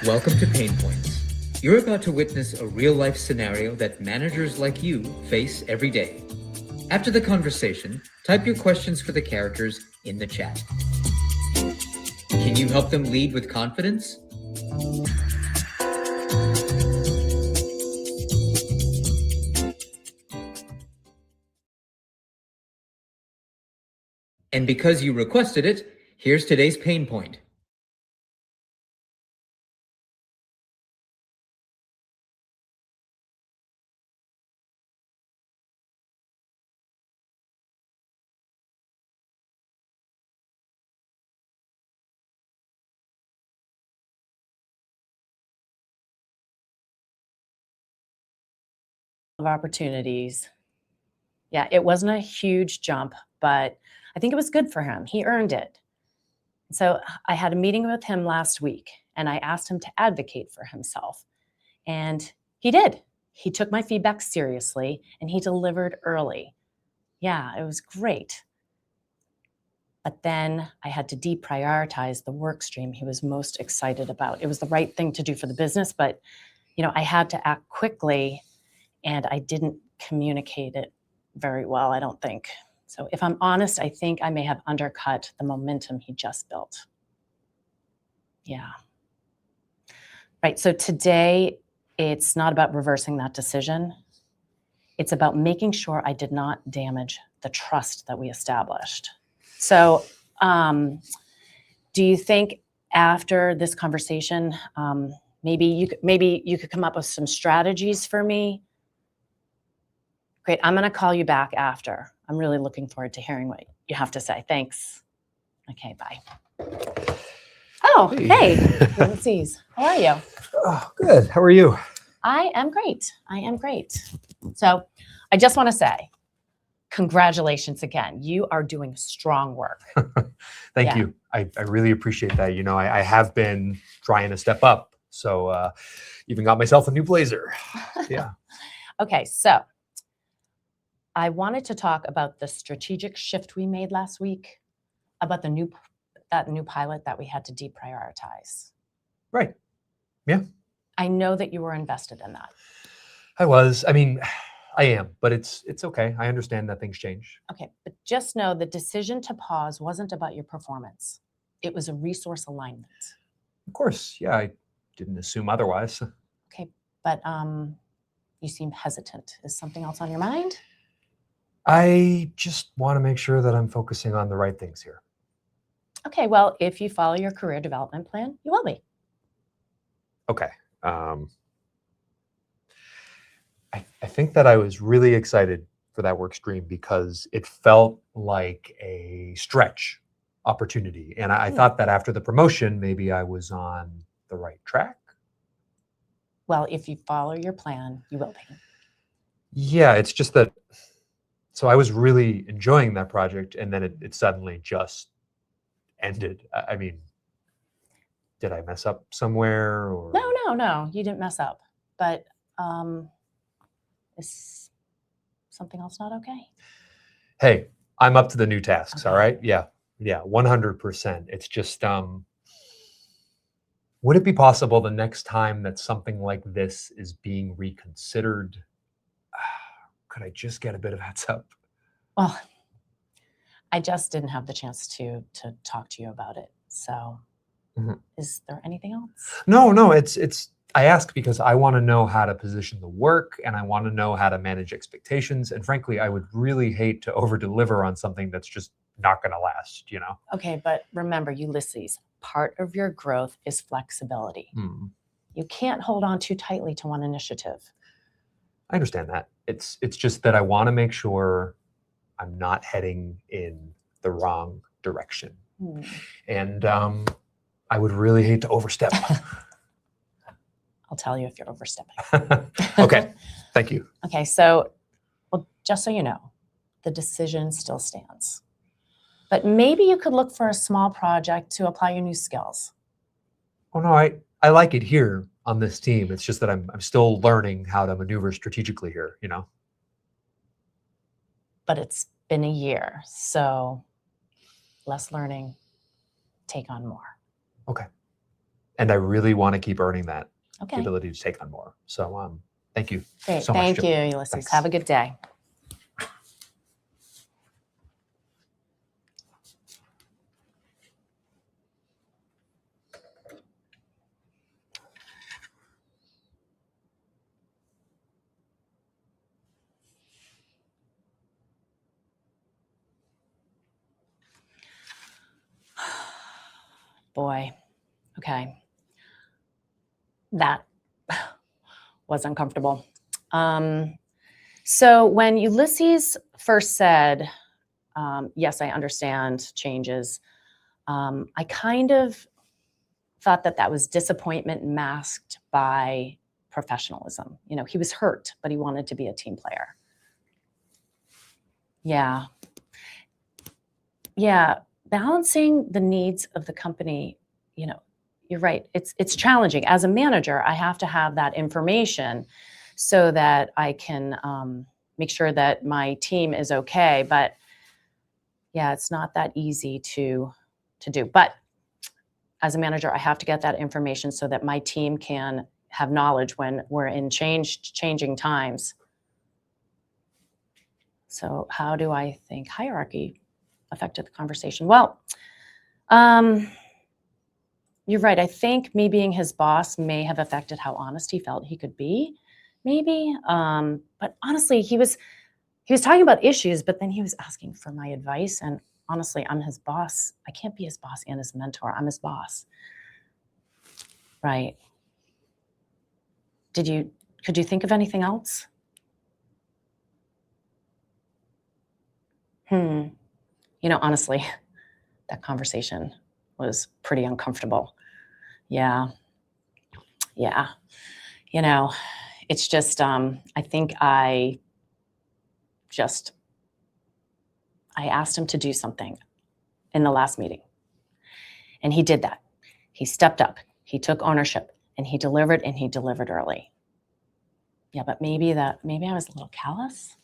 Welcome to Pain Points. You're about to witness a real-life scenario that managers like you face every day. After the conversation, type your questions for the characters in the chat. Can you help them lead with confidence? And because you requested it, here's today's pain point. Of opportunities. Yeah, it wasn't a huge jump, but I think it was good for him. He earned it. So I had a meeting with him last week, and I asked him to advocate for himself. And he did. He took my feedback seriously, and he delivered early. Yeah, it was great. But then I had to deprioritize the work stream he was most excited about. It was the right thing to do for the business, but I had to act quickly, and I didn't communicate it very well, I don't think. So if I'm honest, I think I may have undercut the momentum he just built. Yeah. Right, so today, it's not about reversing that decision. It's about making sure I did not damage the trust that we established. So do you think after this conversation, maybe you could come up with some strategies for me? Great, I'm gonna call you back after. I'm really looking forward to hearing what you have to say. Thanks. Okay, bye. Oh, hey, Ulises, how are you? Oh, good. How are you? I am great. So I just want to say, congratulations again. You are doing strong work. Thank you. I really appreciate that. I have been trying to step up. So even got myself a new blazer. Yeah. Okay, so I wanted to talk about the strategic shift we made last week, about that new pilot that we had to deprioritize. Right. Yeah. I know that you were invested in that. I was. I mean, I am, but it's okay. I understand that things change. Okay, but just know the decision to pause wasn't about your performance. It was a resource alignment. Of course. Yeah, I didn't assume otherwise. Okay, but you seem hesitant. Is something else on your mind? I just want to make sure that I'm focusing on the right things here. Okay, well, if you follow your career development plan, you will be. Okay. I think that I was really excited for that work stream because it felt like a stretch opportunity. And I thought that after the promotion, maybe I was on the right track. Well, if you follow your plan, you will be. Yeah, it's just that. So I was really enjoying that project, and then it suddenly just ended. I mean, did I mess up somewhere? Or No, you didn't mess up. But is something else not okay? Hey, I'm up to the new tasks. Okay. All right. Yeah, 100%. It's just would it be possible the next time that something like this is being reconsidered, could I just get a bit of heads up? Well, I just didn't have the chance to talk to you about it. So is there anything else? No, it's I ask because I want to know how to position the work, and I want to know how to manage expectations. And frankly, I would really hate to over deliver on something that's just not going to last, Okay, but remember, Ulysses, part of your growth is flexibility. You can't hold on too tightly to one initiative. I understand that. It's just that I want to make sure I'm not heading in the wrong direction. And I would really hate to overstep. I'll tell you if you're overstepping. Okay, thank you. Okay, so, well, just so you know, the decision still stands. But maybe you could look for a small project to apply your new skills. Oh no, I like it here on this team. It's just that I'm still learning how to maneuver strategically here, But it's been a year, so less learning, take on more. Okay. And I really want to keep earning that, the Okay. ability to take on more. So thank you Great. so much, Thank Jill. you, Ulysses. Thanks. Have a good day. Boy, okay. That was uncomfortable. So when Ulysses first said, yes, I understand changes, I kind of thought that that was disappointment masked by professionalism. You know, he was hurt, but he wanted to be a team player. Yeah. Yeah. Balancing the needs of the company, you know, you're right. It's challenging. As a manager, I have to have that information so that I can make sure that my team is okay. But yeah, it's not that easy to do. But as a manager, I have to get that information so that my team can have knowledge when we're in changing times. So how do I think hierarchy affected the conversation? Well, you're right. I think me being his boss may have affected how honest he felt he could be, maybe. But honestly, he was talking about issues, but then he was asking for my advice. And honestly, I'm his boss. I can't be his boss and his mentor. I'm his boss. Right. Could you think of anything else? You know, honestly, that conversation was pretty uncomfortable. Yeah. Yeah. You know, it's just, I think I asked him to do something in the last meeting. And he did that. He stepped up, he took ownership, and he delivered early. Yeah, but maybe I was a little callous.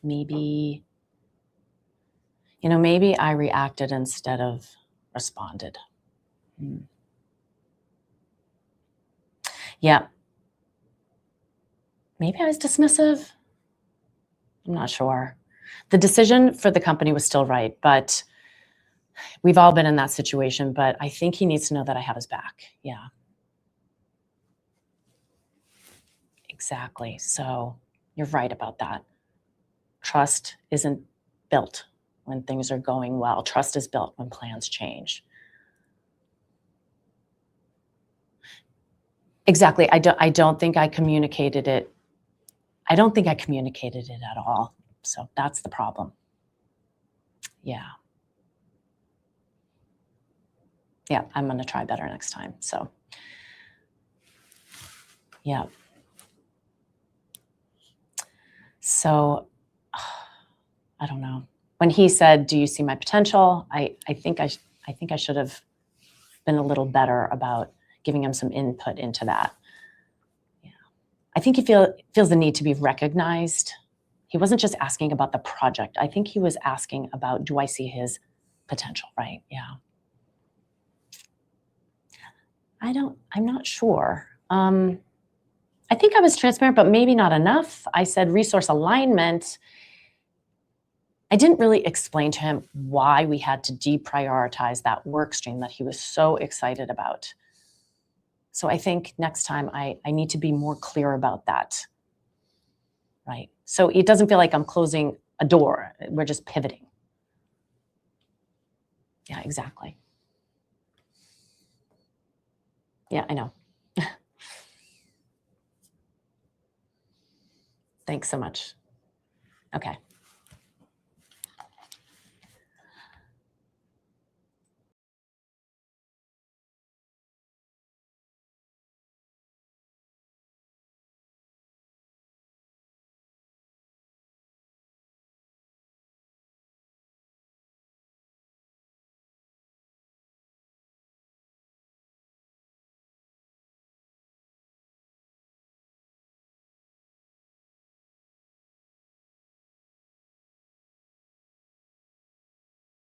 Maybe, you know, maybe I reacted instead of responded. Yeah. Maybe I was dismissive. I'm not sure. The decision for the company was still right, but we've all been in that situation, but I think he needs to know that I have his back. Yeah. Exactly. So you're right about that. Trust isn't built when things are going well. Trust is built when plans change. Exactly. I don't think I communicated it. I don't think I communicated it at all. So that's the problem. Yeah. Yeah, I'm going to try better next time. So, yeah. So, I don't know. When he said, "Do you see my potential?" I think I should have been a little better about giving him some input into that. Yeah. I think he feels the need to be recognized. He wasn't just asking about the project. I think he was asking about, do I see his potential, right? Yeah. I'm not sure. I think I was transparent, but maybe not enough. I said resource alignment. I didn't really explain to him why we had to deprioritize that work stream that he was so excited about. So I think next time I need to be more clear about that, right? So it doesn't feel like I'm closing a door. We're just pivoting. Yeah, exactly. Yeah, I know. Thanks so much. Okay.